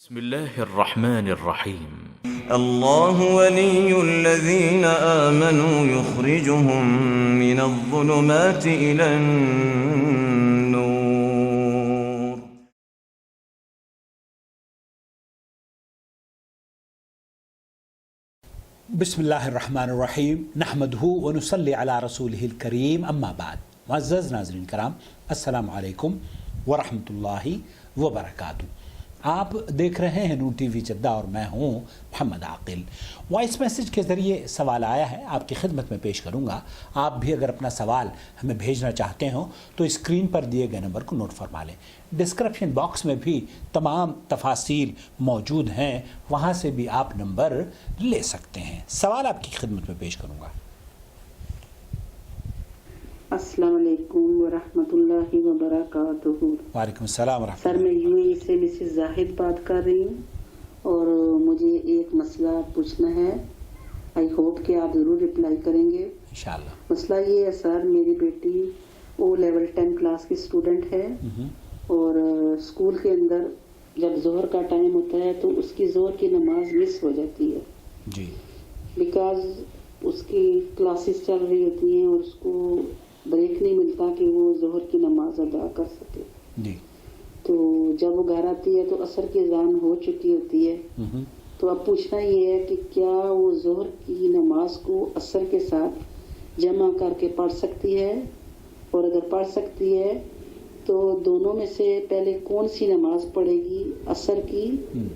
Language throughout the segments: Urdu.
بسم الله الرحمن الرحيم الله ولي الذين آمنوا يخرجهم من الظلمات إلى النور بسم اللہ الرحمن الرحیم نحمدہ ونصلی علی رسولہ الکریم اما بعد. معزز ناظرین کرام، السلام علیکم ورحمۃ اللہ وبرکاتہ. آپ دیکھ رہے ہیں نور ٹی وی جدہ اور میں ہوں محمد عاقل. وائس میسیج کے ذریعے سوال آیا ہے، آپ کی خدمت میں پیش کروں گا. آپ بھی اگر اپنا سوال ہمیں بھیجنا چاہتے ہوں تو اسکرین پر دیے گئے نمبر کو نوٹ فرما لیں. ڈسکرپشن باکس میں بھی تمام تفاصیل موجود ہیں، وہاں سے بھی آپ نمبر لے سکتے ہیں. سوال آپ کی خدمت میں پیش کروں گا. السلام علیکم ورحمۃ اللہ وبرکاتہ. وعلیکم السلام ورحمۃ سر، میں یو اے سے مسز زاہد بات کر رہی ہوں اور مجھے ایک مسئلہ پوچھنا ہے. آئی ہوپ کہ آپ ضرور رپلائی کریں گے انشاءاللہ. مسئلہ یہ ہے سر، میری بیٹی او لیول 10 کلاس کی اسٹوڈنٹ ہے اور اسکول کے اندر جب ظہر کا ٹائم ہوتا ہے تو اس کی ظہر کی نماز مس ہو جاتی ہے جی. بیکاز اس کی کلاسز چل رہی ہوتی ہیں اور اس کو بریک نہیں ملتا کہ وہ ظہر کی نماز ادا کر سکے. جی. تو جب وہ گھر آتی ہے تو عصر کی اذان ہو چکی ہوتی ہے. تو اب پوچھنا یہ ہے کہ کیا وہ ظہر کی نماز کو عصر کے ساتھ جمع کر کے پڑھ سکتی ہے، اور اگر پڑھ سکتی ہے تو دونوں میں سے پہلے کون سی نماز پڑھے گی، عصر کی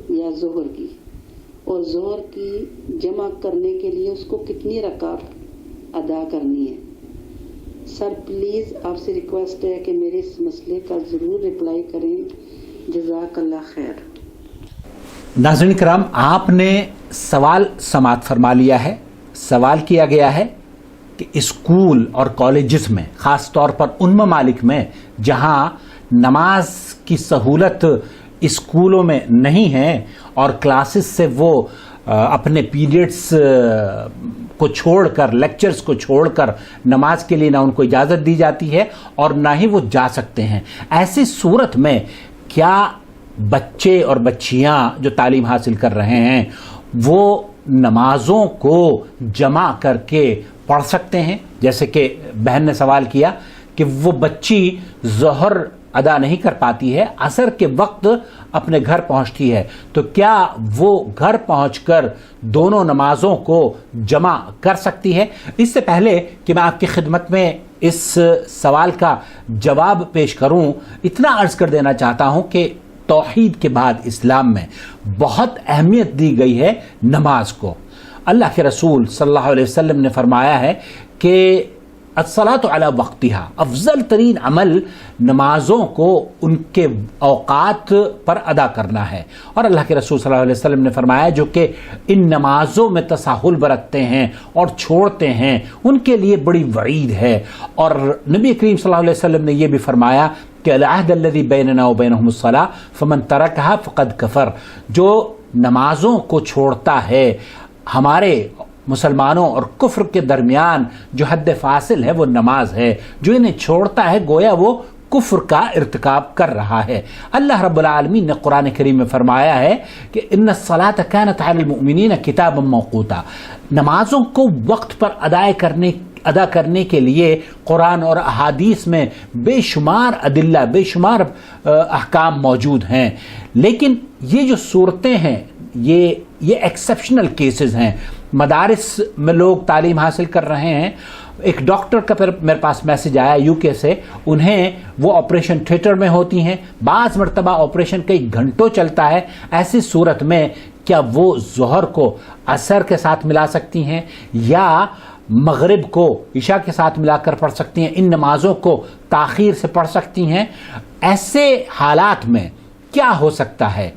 یا ظہر کی، اور ظہر کی جمع کرنے کے لیے اس کو کتنی رکعت ادا کرنی ہے. سر پلیز آپ سے ریکویسٹ ہے کہ میرے اس مسئلے کا ضرور رپلائی کریں. جزاک اللہ خیر. ناظرین کرام، آپ نے سوال سماعت فرما لیا ہے. سوال کیا گیا ہے کہ اسکول اور کالجز میں، خاص طور پر ان ممالک میں جہاں نماز کی سہولت اسکولوں میں نہیں ہے اور کلاسز سے وہ اپنے پیریڈز کو چھوڑ کر، لیکچرز کو چھوڑ کر نماز کے لیے نہ ان کو اجازت دی جاتی ہے اور نہ ہی وہ جا سکتے ہیں، ایسی صورت میں کیا بچے اور بچیاں جو تعلیم حاصل کر رہے ہیں وہ نمازوں کو جمع کر کے پڑھ سکتے ہیں؟ جیسے کہ بہن نے سوال کیا کہ وہ بچی ظہر ادا نہیں کر پاتی ہے، عصر کے وقت اپنے گھر پہنچتی ہے، تو کیا وہ گھر پہنچ کر دونوں نمازوں کو جمع کر سکتی ہے؟ اس سے پہلے کہ میں آپ کی خدمت میں اس سوال کا جواب پیش کروں، اتنا عرض کر دینا چاہتا ہوں کہ توحید کے بعد اسلام میں بہت اہمیت دی گئی ہے نماز کو. اللہ کے رسول صلی اللہ علیہ وسلم نے فرمایا ہے کہ الصلاۃ علی وقتہا، افضل ترین عمل نمازوں کو ان کے اوقات پر ادا کرنا ہے. اور اللہ کے رسول صلی اللہ علیہ وسلم نے فرمایا جو کہ ان نمازوں میں تساہل برتتے ہیں اور چھوڑتے ہیں ان کے لیے بڑی وعید ہے. اور نبی کریم صلی اللہ علیہ وسلم نے یہ بھی فرمایا کہ العہد الذی بیننا وبینہم الصلاۃ فمن ترکہا فقد کفر، جو نمازوں کو چھوڑتا ہے، ہمارے مسلمانوں اور کفر کے درمیان جو حد فاصل ہے وہ نماز ہے، جو انہیں چھوڑتا ہے گویا وہ کفر کا ارتکاب کر رہا ہے. اللہ رب العالمین نے قرآن کریم میں فرمایا ہے کہ ان الصلاۃ کانت علی المؤمنین کتابا موقوتا، نمازوں کو وقت پر ادا کرنے کے لیے قرآن اور احادیث میں بے شمار ادلہ، بے شمار احکام موجود ہیں. لیکن یہ جو صورتیں ہیں یہ ایکسیپشنل کیسز ہیں. مدارس میں لوگ تعلیم حاصل کر رہے ہیں. ایک ڈاکٹر کا میرے پاس میسج آیا یو کے سے، انہیں وہ آپریشن تھیٹر میں ہوتی ہیں، بعض مرتبہ آپریشن کئی گھنٹوں چلتا ہے. ایسی صورت میں کیا وہ ظہر کو عصر کے ساتھ ملا سکتی ہیں یا مغرب کو عشاء کے ساتھ ملا کر پڑھ سکتی ہیں؟ ان نمازوں کو تاخیر سے پڑھ سکتی ہیں؟ ایسے حالات میں کیا ہو سکتا ہے؟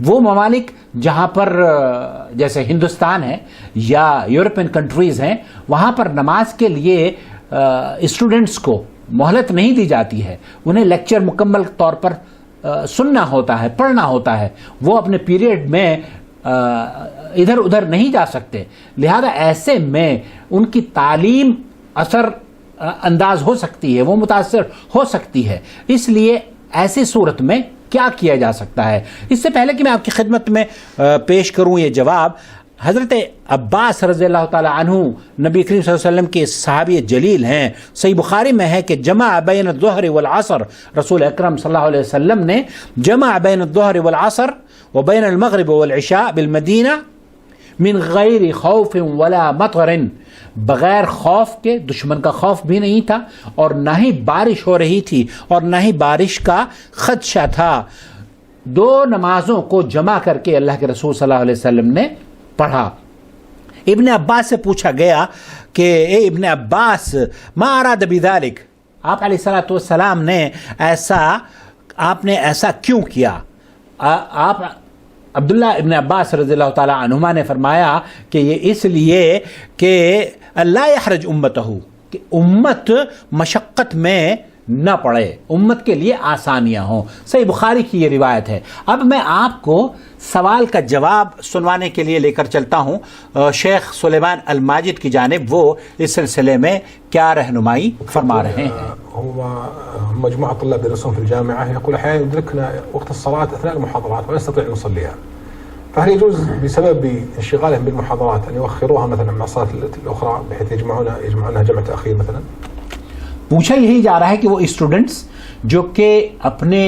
وہ ممالک جہاں پر جیسے ہندوستان ہے یا یورپین کنٹریز ہیں، وہاں پر نماز کے لیے اسٹوڈنٹس کو مہلت نہیں دی جاتی ہے، انہیں لیکچر مکمل طور پر سننا ہوتا ہے، پڑھنا ہوتا ہے، وہ اپنے پیریڈ میں ادھر ادھر نہیں جا سکتے. لہذا ایسے میں ان کی تعلیم اثر انداز ہو سکتی ہے، وہ متاثر ہو سکتی ہے. اس لیے ایسی صورت میں کیا کیا جا سکتا ہے؟ اس سے پہلے کہ میں آپ کی خدمت میں پیش کروں یہ جواب، حضرت عباس رضی اللہ تعالی عنہ نبی کریم صلی اللہ علیہ وسلم کے صحابی جلیل ہیں. صحیح بخاری میں ہے کہ جمع بین الظہر والعصر، رسول اکرم صلی اللہ علیہ وسلم نے جمع بین الظہر والعصر وبین المغرب والعشاء بالمدینہ من غیر خوف ولا مطر، بغیر خوف کے، دشمن کا خوف بھی نہیں تھا اور نہ ہی بارش ہو رہی تھی اور نہ ہی بارش کا خدشہ تھا. 2 نمازوں کو جمع کر کے اللہ کے رسول صلی اللہ علیہ وسلم نے پڑھا. ابن عباس سے پوچھا گیا کہ اے ابن عباس ما اراد بذلک، آپ علیہ الصلوۃ والسلام نے آپ نے ایسا کیوں کیا؟ آپ عبداللہ ابن عباس رضی اللہ تعالی عنہما نے فرمایا کہ یہ اس لیے کہ لا یحرج امتہ، کہ امت مشقت میں نہ پڑے، امت کے لیے آسانیاں ہوں. صحیح بخاری کی یہ روایت ہے. اب میں آپ کو سوال کا جواب سنوانے کے لیے لے کر چلتا ہوں شیخ سلیمان الماجد کی جانب، وہ اس سلسلے میں کیا رہنمائی فرما رہے ہیں. هو مجموعة طلاب يدرسون في الجامعة يقول أحيانا يدركنا وقت الصلاة أثناء المحاضرات ولا نستطيع أن نصليها، فهل يجوز بسبب انشغالهم بالمحاضرات أن يؤخروها مثلا مع الصلاة الأخرى بحيث يجمعونها جمع تأخير مثلا؟ پوچھا یہی جا رہا ہے کہ وہ اسٹوڈنٹس جو کہ اپنے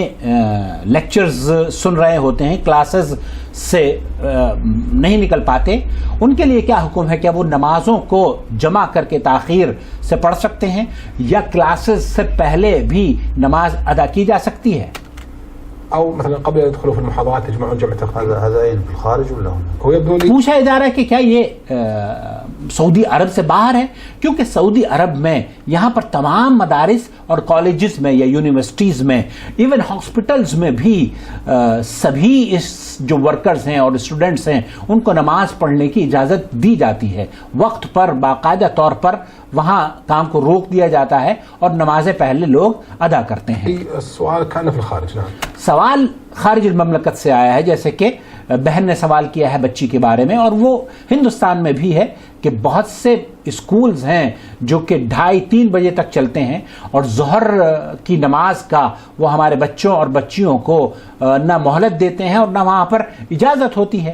لیکچرز سن رہے ہوتے ہیں، کلاسز سے نہیں نکل پاتے، ان کے لیے کیا حکم ہے؟ کیا وہ نمازوں کو جمع کر کے تاخیر سے پڑھ سکتے ہیں یا کلاسز سے پہلے بھی نماز ادا کی جا سکتی ہے؟ او مثلا قبل ان يدخلوا في المحاضرات يجمعون جمع تأخير، هذا في الخارج ولا هنا؟ هو يبدو لي پوچھا جا رہا ہے کہ کیا یہ سعودی عرب سے باہر ہے، کیونکہ سعودی عرب میں یہاں پر تمام مدارس اور کالجز میں یا یونیورسٹیز میں، ایون ہاسپٹلز میں بھی سبھی اس جو ورکرز ہیں اور اسٹوڈنٹس ہیں ان کو نماز پڑھنے کی اجازت دی جاتی ہے. وقت پر باقاعدہ طور پر وہاں کام کو روک دیا جاتا ہے اور نمازیں پہلے لوگ ادا کرتے ہیں. السؤال كان في الخارج. نعم، سوال خارج المملکت سے آیا ہے، جیسے کہ بہن نے سوال کیا ہے بچی کے بارے میں، اور وہ ہندوستان میں بھی ہے کہ بہت سے اسکولز ہیں جو کہ 2:30-3 بجے تک چلتے ہیں اور ظہر کی نماز کا وہ ہمارے بچوں اور بچیوں کو نہ مہلت دیتے ہیں اور نہ وہاں پر اجازت ہوتی ہے.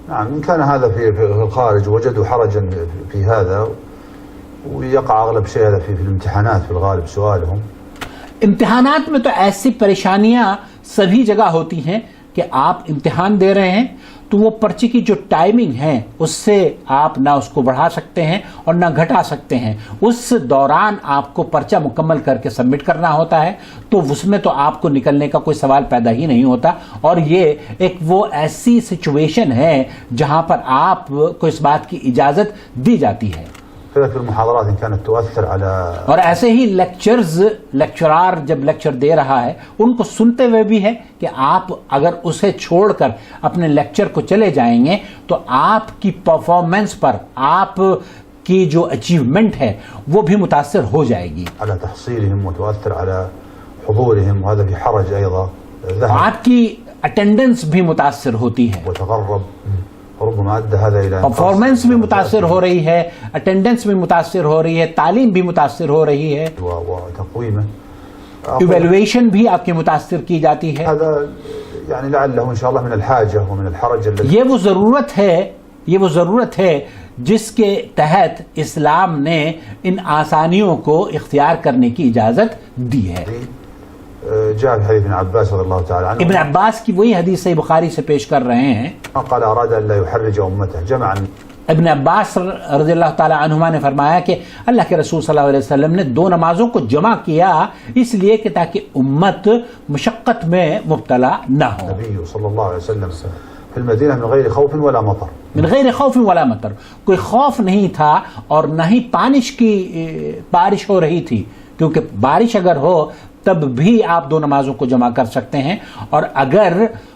نعم، إن كان هذا في الخارج وجدوا حرجا في هذا، ويقع أغلب شيء هذا في الامتحانات في الغالب سؤالهم. امتحانات میں تو ایسی پریشانیاں سبھی جگہ ہوتی ہیں کہ آپ امتحان دے رہے ہیں تو وہ پرچی کی جو ٹائمنگ ہے اس سے آپ نہ اس کو بڑھا سکتے ہیں اور نہ گھٹا سکتے ہیں. اس دوران آپ کو پرچہ مکمل کر کے سبمٹ کرنا ہوتا ہے، تو اس میں تو آپ کو نکلنے کا کوئی سوال پیدا ہی نہیں ہوتا. اور یہ ایک وہ ایسی سچویشن ہے جہاں پر آپ کو اس بات کی اجازت دی جاتی ہے. اور ایسے ہی لیکچرار جب لیکچر دے رہا ہے ان کو سنتے ہوئے بھی ہے کہ آپ اگر اسے چھوڑ کر اپنے لیکچر کو چلے جائیں گے تو آپ کی پرفارمنس پر، آپ کی جو اچیومنٹ ہے وہ بھی متاثر ہو جائے گی. آپ کی اٹینڈنس بھی متاثر ہوتی ہے، پرفارمنس بھی متاثر ہو رہی ہے، اٹینڈنس بھی متاثر ہو رہی ہے، تعلیم بھی متاثر ہو رہی ہے، ایویلویشن بھی آپ کی متاثر کی جاتی ہے. یہ وہ ضرورت ہے جس کے تحت اسلام نے ان آسانیوں کو اختیار کرنے کی اجازت دی ہے. جاء حدیث ابن عباس رضی اللہ تعالی عنہ، ابن عباس کی وہی حدیث صحیح بخاری سے پیش کر رہے ہیں. قال اراد ان لا يحرج امته جمعا. ابن عباس رضی اللہ تعالی عنہما نے فرمایا کہ اللہ کے رسول صلی اللہ علیہ وسلم نے 2 نمازوں کو جمع کیا اس لیے کہ تاکہ امت مشقت میں مبتلا نہ ہو. نبی صلی اللہ علیہ وسلم فی المدینہ من غیر خوف ولا مطر، من غیر خوف ولا مطر، کوئی خوف نہیں تھا اور نہ ہی بارش ہو رہی تھی، کیونکہ بارش اگر ہو تب بھی آپ 2 نمازوں کو جمع کر سکتے ہیں، اور اگر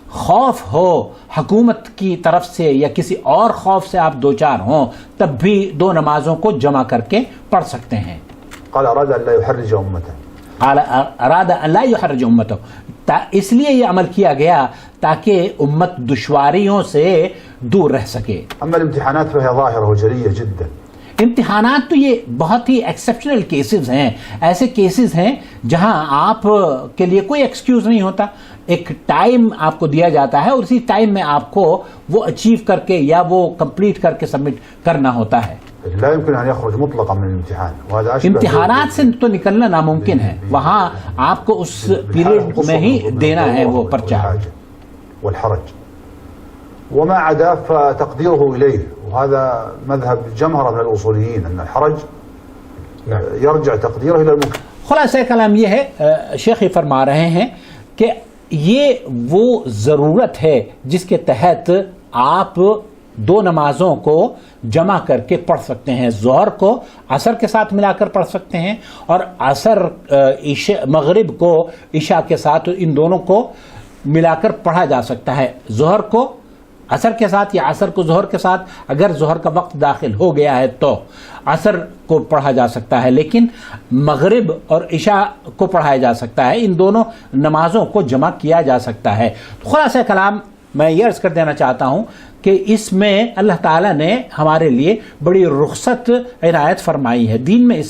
خوف ہو حکومت کی طرف سے یا کسی اور خوف سے آپ 2-4 ہوں تب بھی 2 نمازوں کو جمع کر کے پڑھ سکتے ہیں. قال اراد ان لا يحرج امته، قال اراد ان لا يحرج امته، اس لیے یہ عمل کیا گیا تاکہ امت دشواریوں سے دور رہ سکے. اما الامتحانات فهي ظاهره وجليه جدا. امتحانات تو یہ بہت ہی ایکسیپشنل کیسز ہیں، ایسے کیسز ہیں جہاں آپ کے لیے کوئی ایکسکیوز نہیں ہوتا. ایک ٹائم آپ کو دیا جاتا ہے اور اسی ٹائم میں آپ کو وہ اچیو کر کے یا وہ کمپلیٹ کر کے سبمٹ کرنا ہوتا ہے. لا يمكن أن يخرج مطلقا من الامتحان، وهذا أشبه امتحانات سے تو نکلنا ناممکن ہے، وہاں آپ کو اس پیریڈ میں ہی دینا ہے وہ پرچہ. والحرج وما عدا فتقديره إليه، وهذا مذهب جمهرة من الأصوليين أن الحرج يرجع تقديره إلى الممكن. خلاصہ کلام یہ ہے، شیخ فرما رہے ہیں کہ یہ وہ ضرورت ہے جس کے تحت آپ دو نمازوں کو جمع کر کے پڑھ سکتے ہیں. ظہر کو عصر کے ساتھ ملا کر پڑھ سکتے ہیں اور عصر مغرب کو عشاء کے ساتھ، ان دونوں کو ملا کر پڑھا جا سکتا ہے. ظہر کو عصر کے ساتھ یا عصر کو ظہر کے ساتھ، اگر ظہر کا وقت داخل ہو گیا ہے تو عصر کو پڑھا جا سکتا ہے، لیکن مغرب اور عشاء کو پڑھایا جا سکتا ہے. ان دونوں نمازوں کو جمع کیا جا سکتا ہے. خلاصہ کلام میں یہ عرض کر دینا چاہتا ہوں کہ اس میں اللہ تعالیٰ نے ہمارے لیے بڑی رخصت عنایت فرمائی ہے. دین میں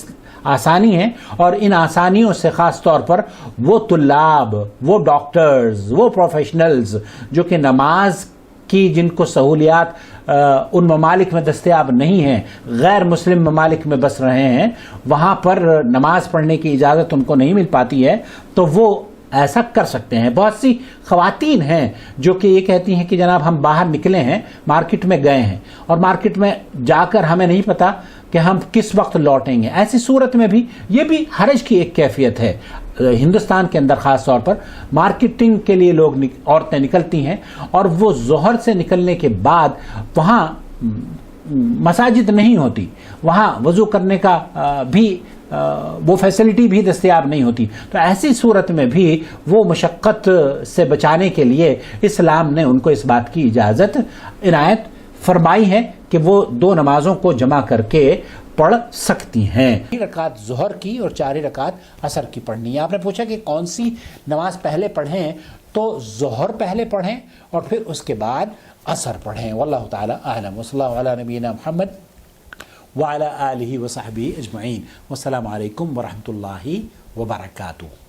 آسانی ہے، اور ان آسانیوں سے خاص طور پر وہ طلاب، وہ ڈاکٹرز، وہ پروفیشنلز جو کہ نماز کی جن کو سہولیات ان ممالک میں دستیاب نہیں ہیں، غیر مسلم ممالک میں بس رہے ہیں، وہاں پر نماز پڑھنے کی اجازت ان کو نہیں مل پاتی ہے، تو وہ ایسا کر سکتے ہیں. بہت سی خواتین ہیں جو کہ یہ کہتی ہیں کہ جناب ہم باہر نکلے ہیں، مارکیٹ میں گئے ہیں اور مارکیٹ میں جا کر ہمیں نہیں پتا کہ ہم کس وقت لوٹیں گے. ایسی صورت میں بھی یہ بھی حرج کی ایک کیفیت ہے. ہندوستان کے اندر خاص طور پر مارکیٹنگ کے لیے عورتیں نکلتی ہیں اور وہ ظہر سے نکلنے کے بعد وہاں مساجد نہیں ہوتی، وہاں وضو کرنے کا بھی وہ فیسلٹی بھی دستیاب نہیں ہوتی. تو ایسی صورت میں بھی وہ مشقت سے بچانے کے لیے اسلام نے ان کو اس بات کی اجازت عنایت فرمائی ہے کہ وہ دو نمازوں کو جمع کر کے پڑھ سکتی ہیں. 3 رکعت ظہر کی اور 4 رکعت عصر کی پڑھنی ہے. آپ نے پوچھا کہ کون سی نماز پہلے پڑھیں، تو ظہر پہلے پڑھیں اور پھر اس کے بعد عصر پڑھیں. واللہ تعالی اعلم. وصلی اللہ علی نبینا محمد وعلی آلہ وصحبہ اجمعین. والسلام علیکم ورحمۃ اللہ وبرکاتہ.